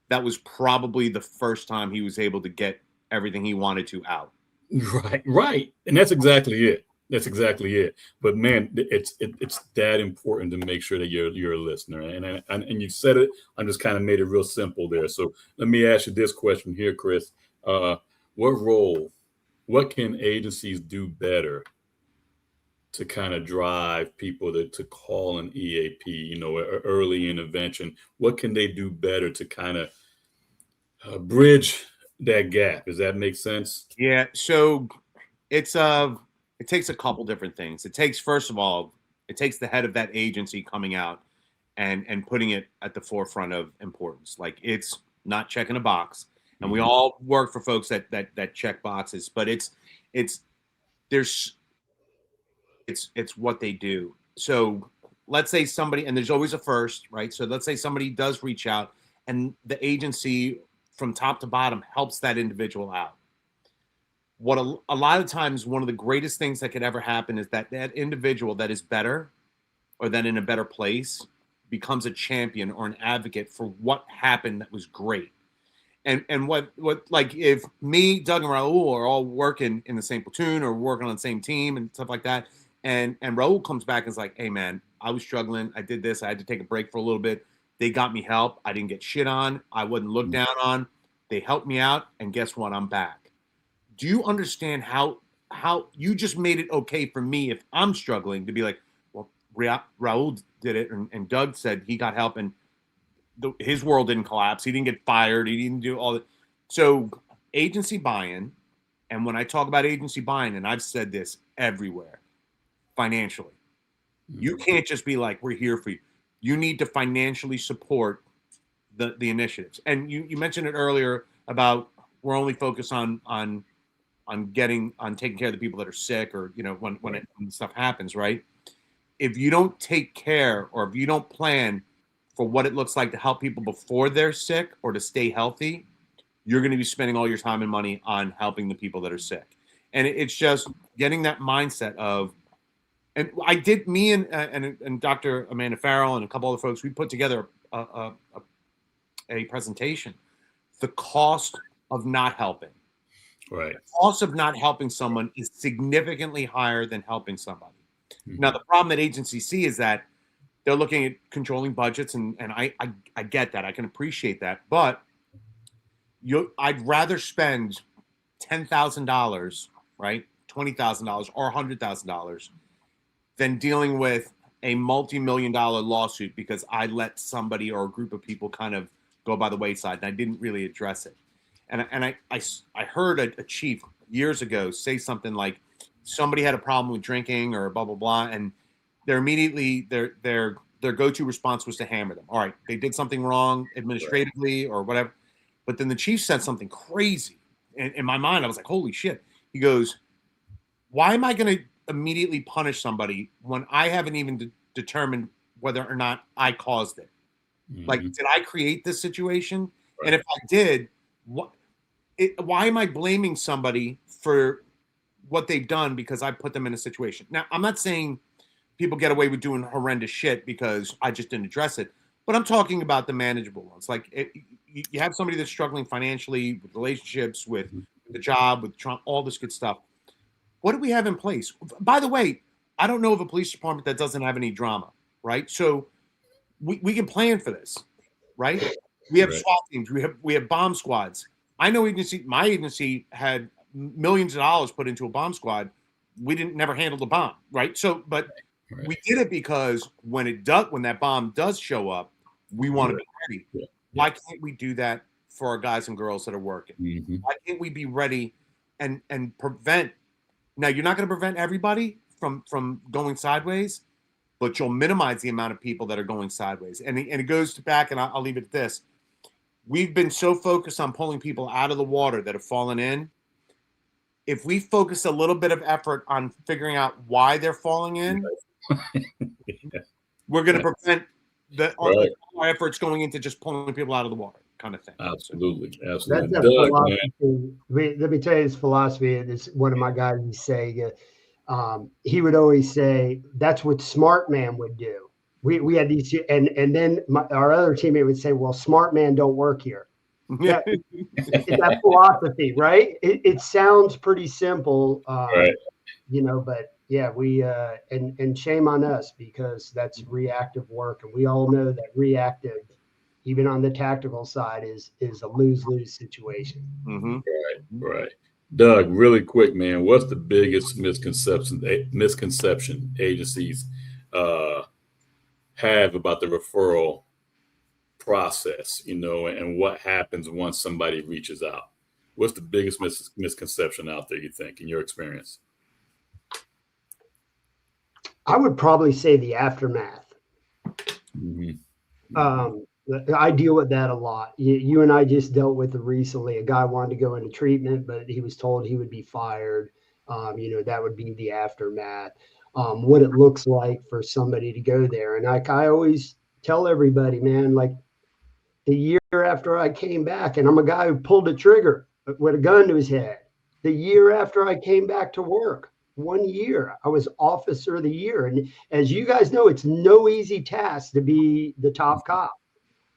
that was probably the first time he was able to get everything he wanted to out. Right, right, and that's exactly it. That's exactly it. But man, it's that important to make sure that you're a listener. And you said it. I just kind of made it real simple there. So let me ask you this question here, Chris. Uh, what role? What can agencies do better to kind of drive people to call an EAP? Early intervention. What can they do better to kind of bridge that gap? Does that make sense? Yeah, so it's it takes a couple different things. It takes, first of all, it takes the head of that agency coming out and putting it at the forefront of importance. Like, it's not checking a box. And we Hmm. all work for folks that check boxes, but it's there's it's what they do. So let's say somebody, and there's always a first, right? So let's say somebody does reach out and the agency from top to bottom helps that individual out. What a lot of times, one of the greatest things that could ever happen is that that individual that is better or that in a better place becomes a champion or an advocate for what happened that was great. And what like, if me, Doug, and Raul are all working in the same platoon or working on the same team and stuff like that, and Raul comes back and is like, "Hey man, I was struggling. I did this. I had to take a break for a little bit. They got me help. I didn't get shit on. I wasn't looked down on. They helped me out, and guess what? I'm back. Do you understand how you just made it okay for me if I'm struggling to be like, well, Raul did it, and Doug said he got help, and his world didn't collapse. He didn't get fired. He didn't do all that. So agency buy-in, and when I talk about agency buy-in, and I've said this everywhere, financially, you can't just be like, we're here for you. You need to financially support the initiatives. And you mentioned it earlier about we're only focused on taking care of the people that are sick, or when stuff happens, right? If you don't take care, or if you don't plan for what it looks like to help people before they're sick or to stay healthy, you're going to be spending all your time and money on helping the people that are sick. And it's just getting that mindset of, and I did, me and Dr. Amanda Farrell and a couple other folks, we put together a presentation, the cost of not helping. Right. The cost of not helping someone is significantly higher than helping somebody. Now, the problem that agencies see is that they're looking at controlling budgets, and I get that. I can appreciate that. But I'd rather spend $10,000, right, $20,000 or $100,000 than dealing with a multi-million-dollar lawsuit because I let somebody or a group of people kind of go by the wayside and I didn't really address it. And I heard a chief years ago say something like, somebody had a problem with drinking or blah blah blah, and they're immediately their go-to response was to hammer them. All right, they did something wrong administratively or whatever, but then the chief said something crazy. And in my mind, I was like, holy shit. He goes, why am I going to immediately punish somebody when I haven't even determined whether or not I caused it? Like, did I create this situation? And if I did, why am I blaming somebody for what they've done because I put them in a situation? Now, I'm not saying people get away with doing horrendous shit because I just didn't address it, but I'm talking about the manageable ones. Like, you have somebody that's struggling financially, with relationships, with the job, with Trump, all this good stuff. What do we have in place? By the way, I don't know of a police department that doesn't have any drama, right? So we can plan for this, right? We have SWAT teams. We have bomb squads. I know my agency had millions of dollars put into a bomb squad. We never handled the bomb, right? So, but we did it because when that bomb does show up, we want to be ready. Yeah. Why can't we do that for our guys and girls that are working? Why can't we be ready and prevent? Now, you're not going to prevent everybody from going sideways, but you'll minimize the amount of people that are going sideways. And it goes back, and I'll leave it at this. We've been so focused on pulling people out of the water that have fallen in. If we focus a little bit of effort on figuring out why they're falling in, we're going to prevent our efforts going into just pulling people out of the water kind of thing. Absolutely. That's a philosophy. Let me tell you this philosophy. It's one of my guys would say, he would always say, that's what smart man would do. We had these, and then our other teammate would say, well, smart man don't work here. That philosophy, right? It sounds pretty simple, but yeah, we and shame on us because that's reactive work, and we all know that reactive, even on the tactical side, is a lose-lose situation. Right. Doug, really quick, man, what's the biggest misconception agencies have about the referral process, and what happens once somebody reaches out? What's the biggest misconception out there, you think, in your experience? I would probably say the aftermath. I deal with that a lot. You and I just dealt with it recently. A guy wanted to go into treatment, but he was told he would be fired. That would be the aftermath. What it looks like for somebody to go there. And I always tell everybody, man, like the year after I came back, and I'm a guy who pulled a trigger with a gun to his head. The year after I came back to work, 1 year, I was Officer of the Year. And as you guys know, it's no easy task to be the top cop.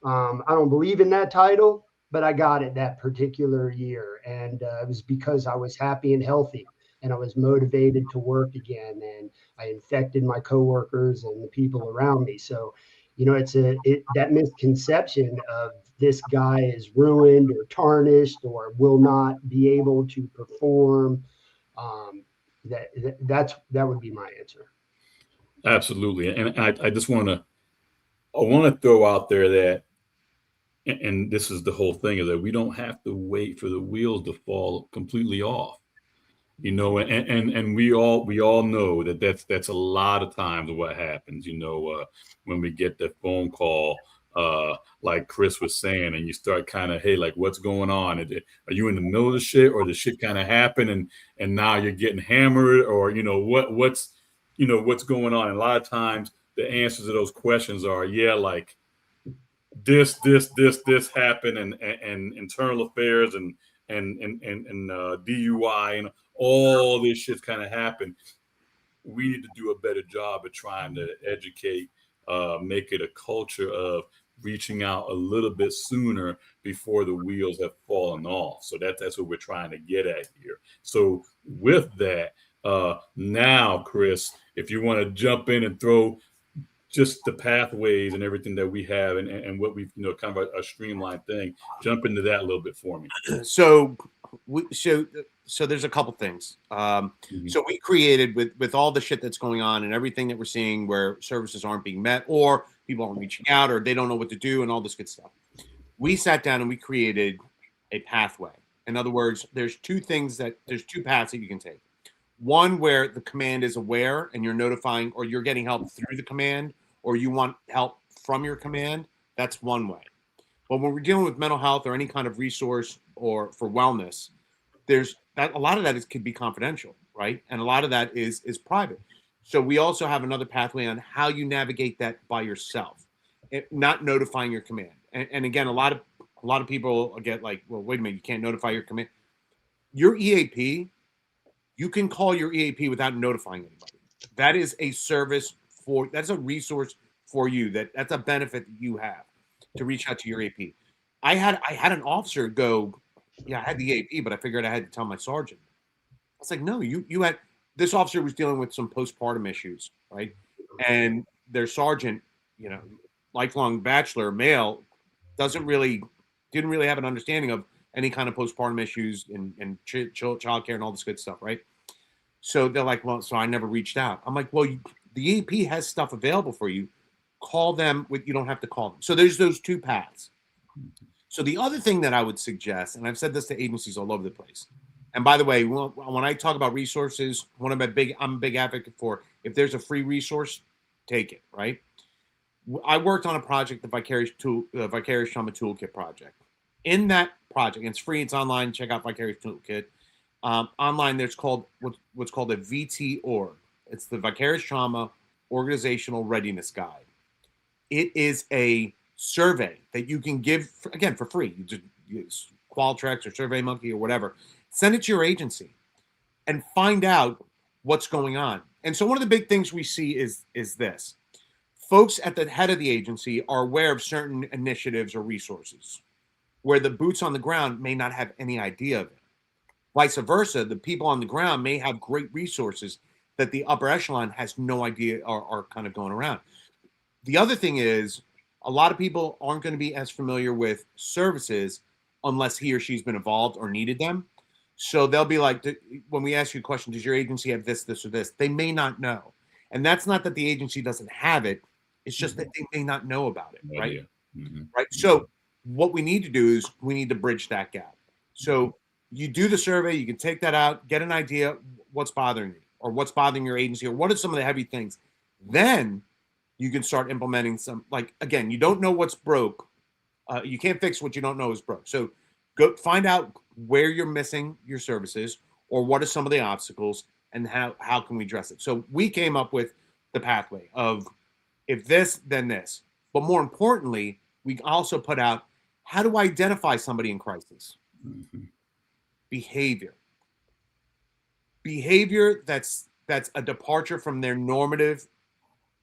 I don't believe in that title, but I got it that particular year. And it was because I was happy and healthy and I was motivated to work again. And I infected my coworkers and the people around me. So, it's that misconception of this guy is ruined or tarnished or will not be able to perform. That would be my answer. Absolutely. And I just I want to throw out there that, and this is the whole thing, is that we don't have to wait for the wheels to fall completely off. And we all know that that's a lot of times what happens, when we get that phone call, like Chris was saying, and you start kind of, hey, like, what's going on? Are you in the middle of the shit, or the shit kind of happened, and now you're getting hammered, or what's going on? And a lot of times the answers to those questions are, yeah, like this happened, and internal affairs, and DUI, and all this shit's kind of happened. We need to do a better job of trying to educate, make it a culture of reaching out a little bit sooner before the wheels have fallen off. So that's what we're trying to get at here. So with that, now, Chris, if you want to jump in and throw just the pathways and everything that we have, and what we've, kind of a streamlined thing, jump into that a little bit for me. So there's a couple things. So we created, with all the shit that's going on and everything that we're seeing where services aren't being met, or people aren't reaching out, or they don't know what to do, and all this good stuff. We sat down and we created a pathway. In other words, there's two paths that you can take. One where the command is aware and you're notifying, or you're getting help through the command, or you want help from your command. That's one way. But when we're dealing with mental health or any kind of resource or for wellness, there's that, a lot of that could be confidential, right? And a lot of that is private. So we also have another pathway on how you navigate that by yourself, not notifying your command. And again, a lot of people get like, well, wait a minute, you can't notify your command. Your EAP, you can call your EAP without notifying anybody. That is a service that's a resource for you. That's a benefit that you have to reach out to your EAP. I had an officer go, yeah, I had the EAP, but I figured I had to tell my sergeant. I was like, no, you had, this officer was dealing with some postpartum issues, right? And their sergeant, lifelong bachelor, male, didn't really have an understanding of any kind of postpartum issues and child care and all this good stuff, right? So they're like, well, so I never reached out. I'm like, well, the EAP has stuff available for you. Call them. You don't have to call them. So there's those two paths. So the other thing that I would suggest, and I've said this to agencies all over the place, and by the way, when I talk about resources, I'm a big advocate for, if there's a free resource, take it, right? I worked on a project, the Vicarious Trauma Toolkit project. In that project, and it's free, it's online, check out Vicarious Toolkit. Online, there's what's called a VT org. It's the Vicarious Trauma Organizational Readiness Guide. It is a survey that you can give, again, for free. You just use Qualtrics or SurveyMonkey or whatever. Send it to your agency and find out what's going on. And so one of the big things we see is this. Folks at the head of the agency are aware of certain initiatives or resources where the boots on the ground may not have any idea of it. Vice versa, the people on the ground may have great resources that the upper echelon has no idea are kind of going around. The other thing is, a lot of people aren't going to be as familiar with services unless he or she's been involved or needed them. So they'll be like, when we ask you a question, does your agency have this, this, or this? They may not know. And that's not that the agency doesn't have it. It's just that they may not know about it, right? Mm-hmm. Right. So what we need to do is we need to bridge that gap. So you do the survey, you can take that out, get an idea what's bothering you or what's bothering your agency or what are some of the heavy things. Then you can start implementing some, like, again, you don't know what's broke. You can't fix what you don't know is broke. So go find out where you're missing your services or what are some of the obstacles and how can we address it. So we came up with the pathway of if this, then this. But more importantly, we also put out how to identify somebody in crisis. Mm-hmm. Behavior that's a departure from their normative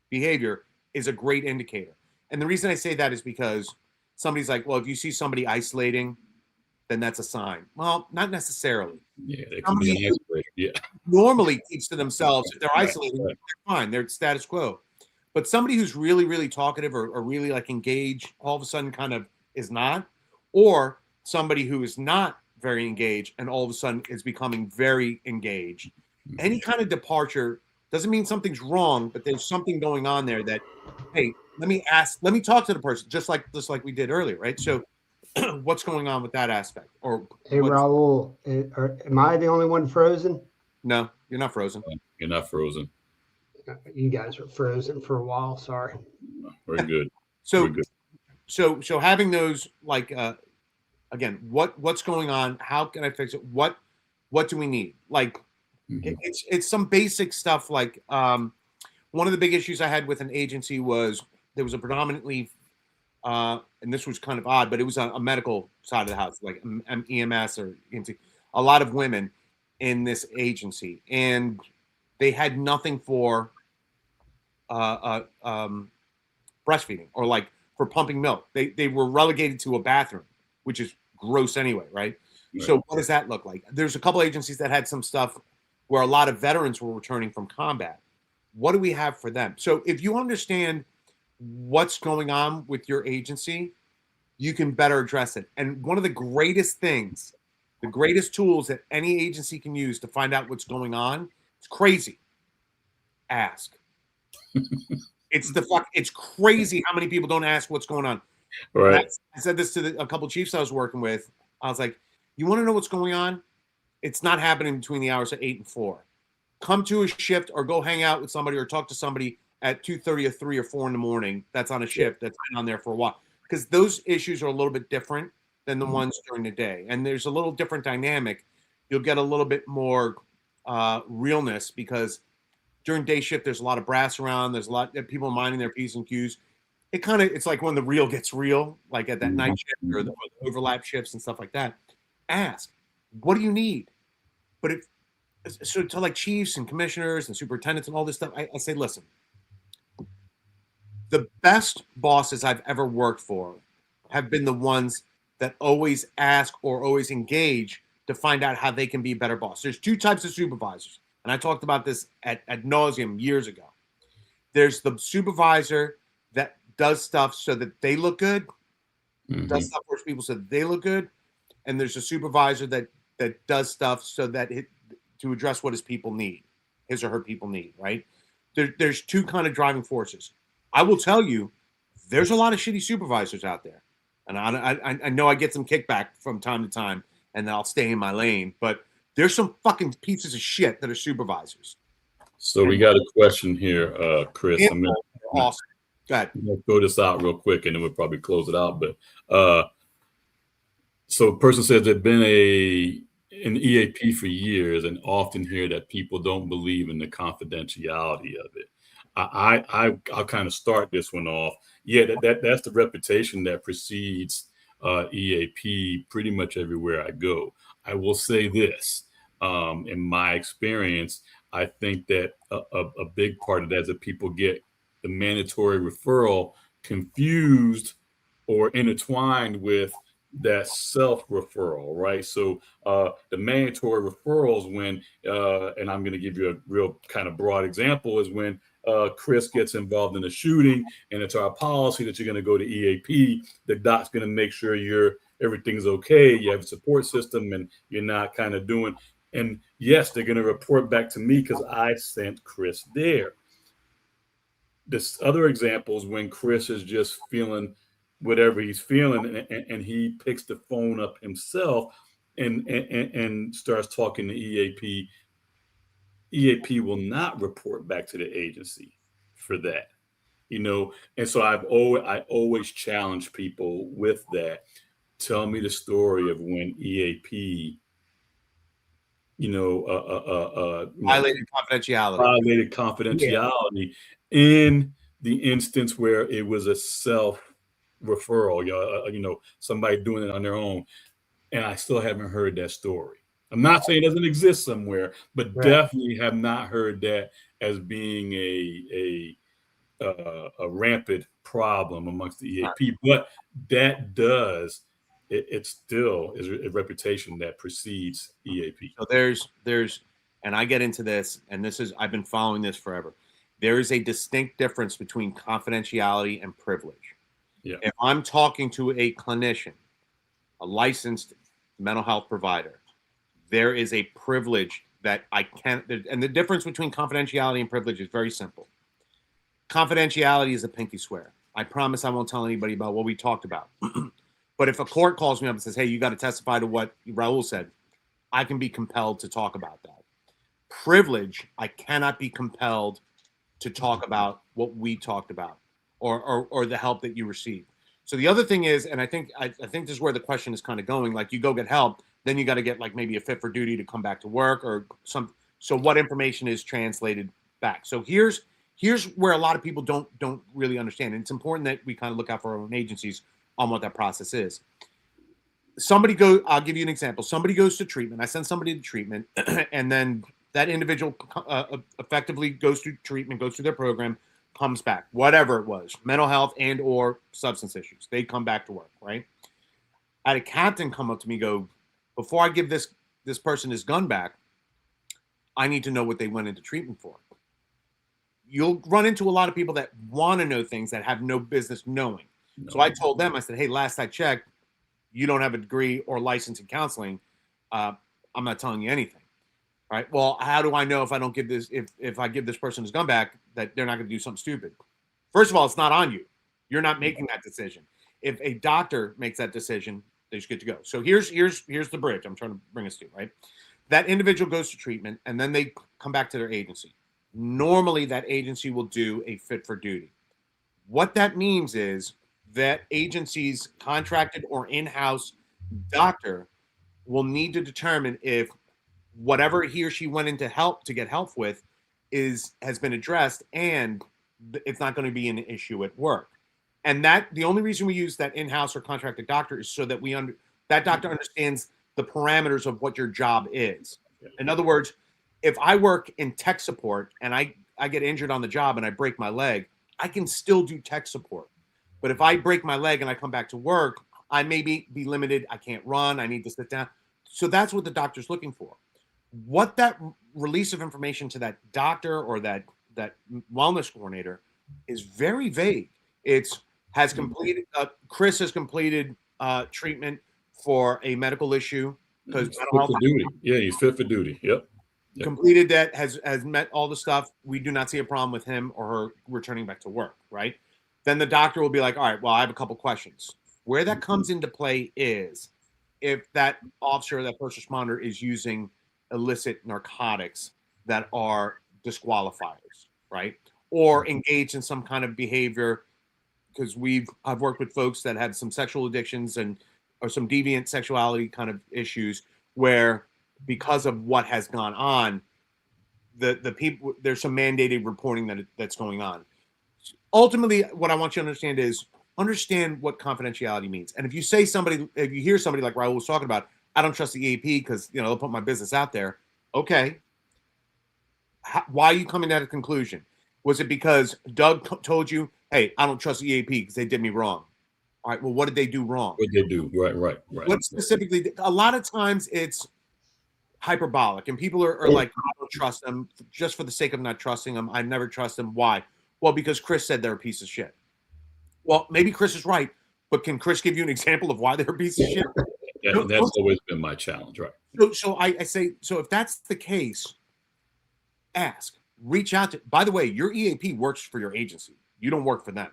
behavior is a great indicator. And the reason I say that is because somebody's like, well, if you see somebody isolating, then that's a sign. Well, not necessarily. Yeah, they can be an isolator. Yeah. Normally keeps to themselves. If they're isolating, they're fine. They're status quo. But somebody who's really, really talkative or really like engaged, all of a sudden kind of is not, or somebody who is not very engaged and all of a sudden is becoming very engaged. Any kind of departure doesn't mean something's wrong, but there's something going on there that, hey, let me talk to the person, just like we did earlier, right? So what's going on with that aspect? Or Hey, Raul, am I the only one frozen? No, you're not frozen. You're not frozen. You guys were frozen for a while. Sorry. We're good. So, We're good. so having those like again, what's going on? How can I fix it? What do we need? Like it's some basic stuff. Like one of the big issues I had with an agency was there was a predominantly and this was kind of odd, but it was a medical side of the house, like EMS or EMT, a lot of women in this agency, and they had nothing for breastfeeding or like for pumping milk. They were relegated to a bathroom, which is gross anyway, right? So what does that look like? There's a couple agencies that had some stuff where a lot of veterans were returning from combat. What do we have for them? So if you understand what's going on with your agency, you can better address it. And one of the greatest things, the greatest tools that any agency can use to find out what's going on, it's crazy. Ask. It's crazy how many people don't ask what's going on. Right. I said this to a couple of chiefs I was working with. I was like, you want to know what's going on? It's not happening between the hours of 8 and 4. Come to a shift or go hang out with somebody or talk to somebody at 2:30 or 3 or 4 in the morning that's on a shift that's been on there for a while. Because those issues are a little bit different than the ones during the day. And there's a little different dynamic. You'll get a little bit more realness because during day shift, there's a lot of brass around. There's a lot of people minding their P's and Q's. It's like when the real gets real, like at that night shift or the overlap shifts and stuff like that. Ask, what do you need? But so to like chiefs and commissioners and superintendents and all this stuff, I say, listen, the best bosses I've ever worked for have been the ones that always ask or always engage to find out how they can be a better boss. There's two types of supervisors. And I talked about this at nauseum years ago. There's the supervisor that does stuff so that they look good, does stuff for people so that they look good. And there's a supervisor that does stuff so that to address what his people need, his or her people need, right? There's two kind of driving forces. I will tell you, there's a lot of shitty supervisors out there. And I know I get some kickback from time to time, and I'll stay in my lane, but there's some fucking pieces of shit that are supervisors. So we got a question here, Chris. I'm gonna, awesome. Go ahead. I'm gonna throw this out real quick, and then we'll probably close it out. But so a person says they've been an EAP for years, and often hear that people don't believe in the confidentiality of it. I'll kind of start this one off. Yeah, that's the reputation that precedes EAP pretty much everywhere I go. I will say this. In my experience, I think that a big part of that is that people get the mandatory referral confused or intertwined with that self-referral, right? So the mandatory referrals when, and I'm going to give you a real kind of broad example, is when Chris gets involved in a shooting and it's our policy that you're going to go to EAP. The doc's going to make sure everything's okay. You have a support system and you're not kind of doing. And yes, they're going to report back to me because I sent Chris there. This other example is when Chris is just feeling whatever he's feeling and he picks the phone up himself and starts talking to EAP. EAP will not report back to the agency for that, and so I always challenge people with that. Tell me the story of when EAP violated confidentiality in the instance where it was a self referral, somebody doing it on their own. And I still haven't heard that story. I'm not saying it doesn't exist somewhere, but definitely have not heard that as being a rampant problem amongst the EAP. But that it still is a reputation that precedes EAP. So there's, and I get into this, and I've been following this forever. there is a distinct difference between confidentiality and privilege. Yeah. If I'm talking to a clinician, a licensed mental health provider, there is a privilege that I can't, and the difference between confidentiality and privilege is very simple. Confidentiality is a pinky swear. I promise I won't tell anybody about what we talked about. But if a court calls me up and says, hey, you got to testify to what Raul said, I can be compelled to talk about that. Privilege, I cannot be compelled to talk about what we talked about or the help that you received. So the other thing is, and I think this is where the question is kind of going, like you go get help, then you got to get like maybe a fit for duty to come back to work or some. So what information is translated back? So here's where a lot of people don't really understand. And it's important that we kind of look out for our own agencies on what that process is. I'll give you an example. Somebody goes to treatment. I send somebody to treatment, and then that individual effectively goes through treatment, goes through their program, comes back, whatever it was, mental health and or substance issues. They come back to work, right? I had a captain come up to me, go, before I give this person his gun back, I need to know what they went into treatment for. You'll run into a lot of people that want to know things that have no business knowing. No. So I told them, I said, hey, last I checked, you don't have a degree or license in counseling. I'm not telling you anything. Right. Well, how do I know if I don't give this, if I give this person his gun back, that they're not going to do something stupid? First of all, it's not on you. You're not making that decision. If a doctor makes that decision, they're just good to go. So here's the bridge I'm trying to bring us to, right? That individual goes to treatment and then they come back to their agency. Normally that agency will do a fit for duty. What that means is that agency's contracted or in-house doctor will need to determine if whatever he or she went into get help with has been addressed and it's not going to be an issue at work. And that the only reason we use that in-house or contracted doctor is so that that doctor understands the parameters of what your job is. In other words, if I work in tech support and I get injured on the job and I break my leg, I can still do tech support. But if I break my leg and I come back to work, I may be limited. I can't run. I need to sit down. So that's what the doctor's looking for. What that release of information to that doctor or that wellness coordinator is very vague. Chris has completed treatment for a medical issue because fit for duty. Yeah, he's fit for duty. Yep. Completed that, has met all the stuff. We do not see a problem with him or her returning back to work, right? Then the doctor will be like, all right, well, I have a couple questions. Where that comes into play is if that officer or that first responder is using illicit narcotics that are disqualifiers, right? Or engaged in some kind of behavior, because I've worked with folks that had some sexual addictions or some deviant sexuality kind of issues where because of what has gone on, the people, there's some mandated reporting that's going on. Ultimately, what I want you to understand is understand what confidentiality means. And if you hear somebody like Raul was talking about, I don't trust the EAP because they'll put my business out there. Okay. Why are you coming to that conclusion? Was it because Doug told you, hey, I don't trust the EAP because they did me wrong? All right. Well, what did they do wrong? What did they do? Right. What specifically? A lot of times it's hyperbolic, and people are like, I don't trust them just for the sake of not trusting them. I never trust them. Why? Well, because Chris said they're a piece of shit. Well, maybe Chris is right, but can Chris give you an example of why they're a piece of shit? Yeah, that's always been my challenge, right? So I say, so if that's the case, ask, reach out to. By the way, your EAP works for your agency. You don't work for them.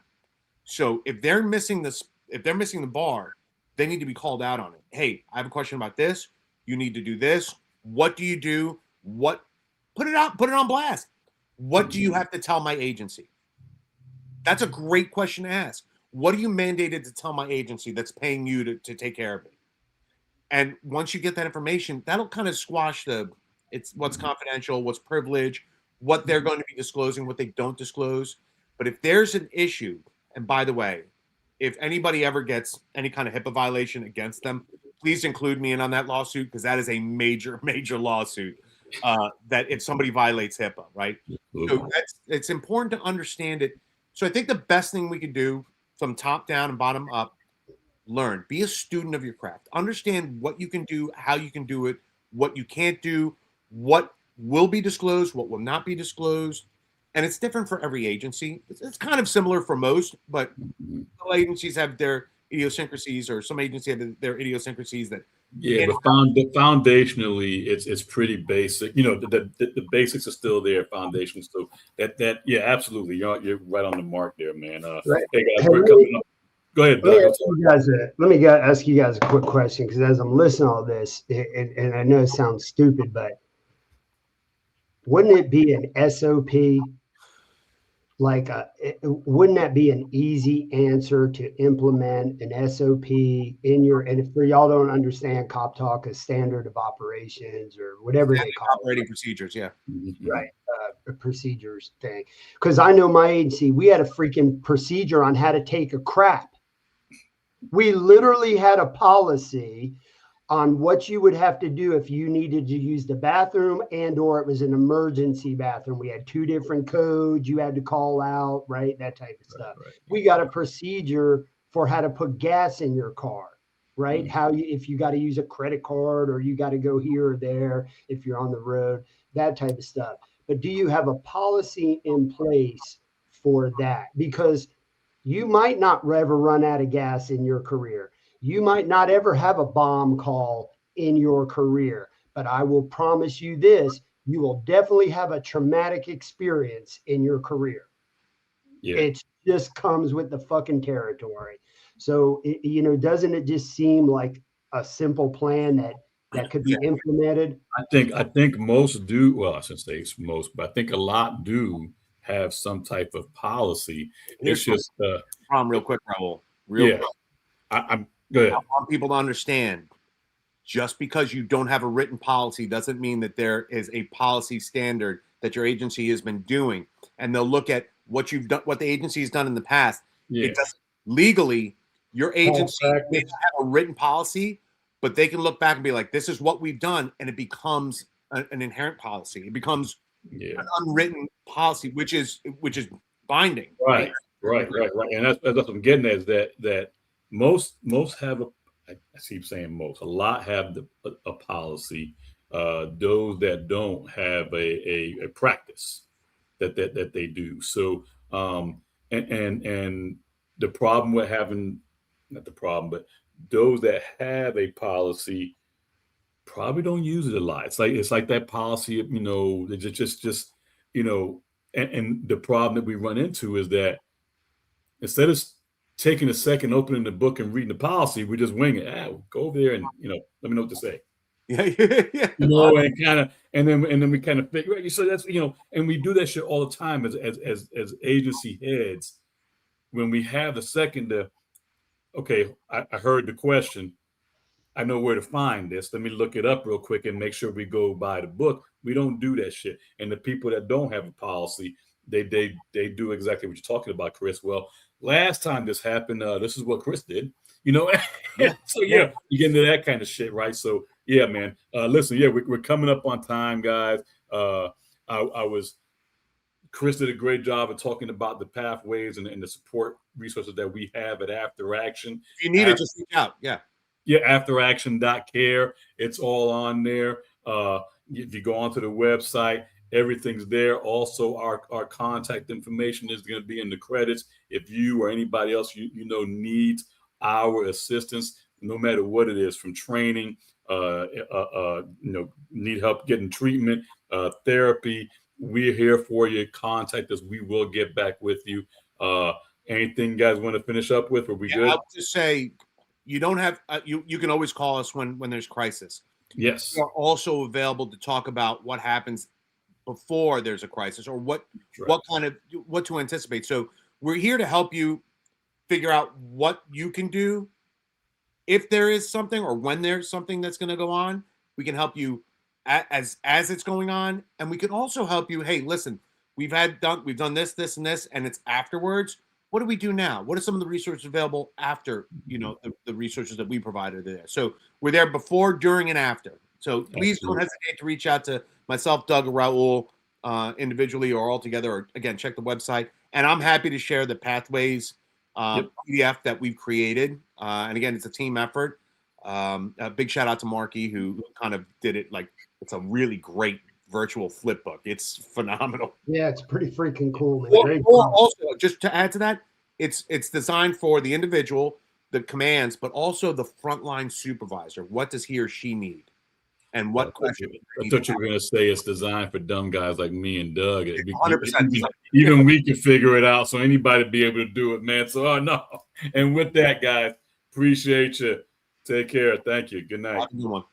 So if they're missing the bar, they need to be called out on it. Hey, I have a question about this. You need to do this. What do you do? Put it out, put it on blast. What do you have to tell my agency? That's a great question to ask. What are you mandated to tell my agency that's paying you to take care of it? And once you get that information, that'll kind of squash what's confidential, what's privileged, what they're going to be disclosing, what they don't disclose. But if there's an issue, and by the way, if anybody ever gets any kind of HIPAA violation against them, please include me in on that lawsuit because that is a major, major lawsuit that if somebody violates HIPAA, right? So it's important to understand it. So I think the best thing we could do from top down and bottom up, learn, be a student of your craft, understand what you can do, how you can do it, what you can't do, what will be disclosed, what will not be disclosed. and it's different for every agency. It's kind of similar for most, but some agencies have their idiosyncrasies, or some agencies have their idiosyncrasies that. Yeah, but foundationally, it's pretty basic. You know, the basics are still there, foundational. So yeah, absolutely, you're right on the mark there, man. Right. Hey guys, Hey, we're coming up. Go ahead, Doug. let me ask you guys a quick question, because as I'm listening to all this, and I know it sounds stupid, but wouldn't it be an SOP? Wouldn't that be an easy answer to implement an SOP in your, and if for y'all don't understand, cop talk is standard of operations or whatever they call operating procedures, yeah. Right. Procedures thing. Because I know my agency, we had a freaking procedure on how to take a crap. We literally had a policy on what you would have to do if you needed to use the bathroom and or it was an emergency bathroom. We had 2 different codes you had to call out, right? That type of stuff. Right. We got a procedure for how to put gas in your car, right? If you got to use a credit card, or you got to go here or there if you're on the road, that type of stuff. But do you have a policy in place for that? Because you might not ever run out of gas in your career. You might not ever have a bomb call in your career, but I will promise you this, you will definitely have a traumatic experience in your career. Yeah. It just comes with the fucking territory. So, doesn't it just seem like a simple plan that could be implemented? I think most do. Well, I shouldn't say it's most, but I think a lot do have some type of policy. It's just problem real quick, Raul. Quick. I'm good. I want people to understand, just because you don't have a written policy doesn't mean that there is a policy standard that your agency has been doing. And they'll look at what you've done, what the agency has done in the past. Yeah. It doesn't legally, your agency may have a written policy, but they can look back and be like, this is what we've done, and it becomes an inherent policy. It becomes an unwritten policy, which is binding. Right. And that's what I'm getting at, is that most have I keep saying most, a lot have a policy. Those that don't have a practice that they do. So and the problem with having, not the problem, but those that have a policy probably don't use it a lot. It's like that policy of, just and the problem that we run into is that instead of taking a second, opening the book and reading the policy, we just wing it. We'll go over there and let me know what to say. Yeah. And then we kind of figure, right? So that's and we do that shit all the time as agency heads. When we have the second to, okay, I heard the question, I know where to find this. Let me look it up real quick and make sure we go by the book. We don't do that shit. And the people that don't have a policy, they do exactly what you're talking about, Chris. Well, last time this happened, this is what Chris did. So you get into that kind of shit, right? So yeah, man. Listen, we're coming up on time, guys. Chris did a great job of talking about the pathways and the support resources that we have at After Action. If you need it, just reach out. Yeah, afteraction.care. It's all on there. If you go onto the website, everything's there. Also, our contact information is going to be in the credits. If you or anybody else needs our assistance, no matter what it is, from training, need help getting treatment, therapy, we're here for you. Contact us. We will get back with you. Anything you guys want to finish up with? Are we good? I'll just say, you don't have you can always call us when there's crisis. Yes. We are also available to talk about what happens before there's a crisis, or what to anticipate. So we're here to help you figure out what you can do if there is something, or when there's something that's going to go on. We can help you as it's going on, and we can also help you. Hey, listen, we've done this, and this, and it's afterwards. What do we do now? What are some of the resources available after, the resources that we provided there? So we're there before, during, and after. So please don't hesitate to reach out to myself, Doug, or Raul, individually or all together, or again, check the website. And I'm happy to share the Pathways PDF that we've created. And again, it's a team effort. A big shout out to Marky, who kind of did it. Like, it's a really great virtual flip book. It's phenomenal. Yeah, it's pretty freaking cool, man. Or also, just to add to that, it's designed for the individual, the commands, but also the frontline supervisor. What does he or she need? And what questions? I thought you were going to say it's designed for dumb guys like me and Doug. 100%. Even we can figure it out, so anybody be able to do it, man. So, no. And with that, guys, appreciate you. Take care. Thank you. Good night. Have a good one.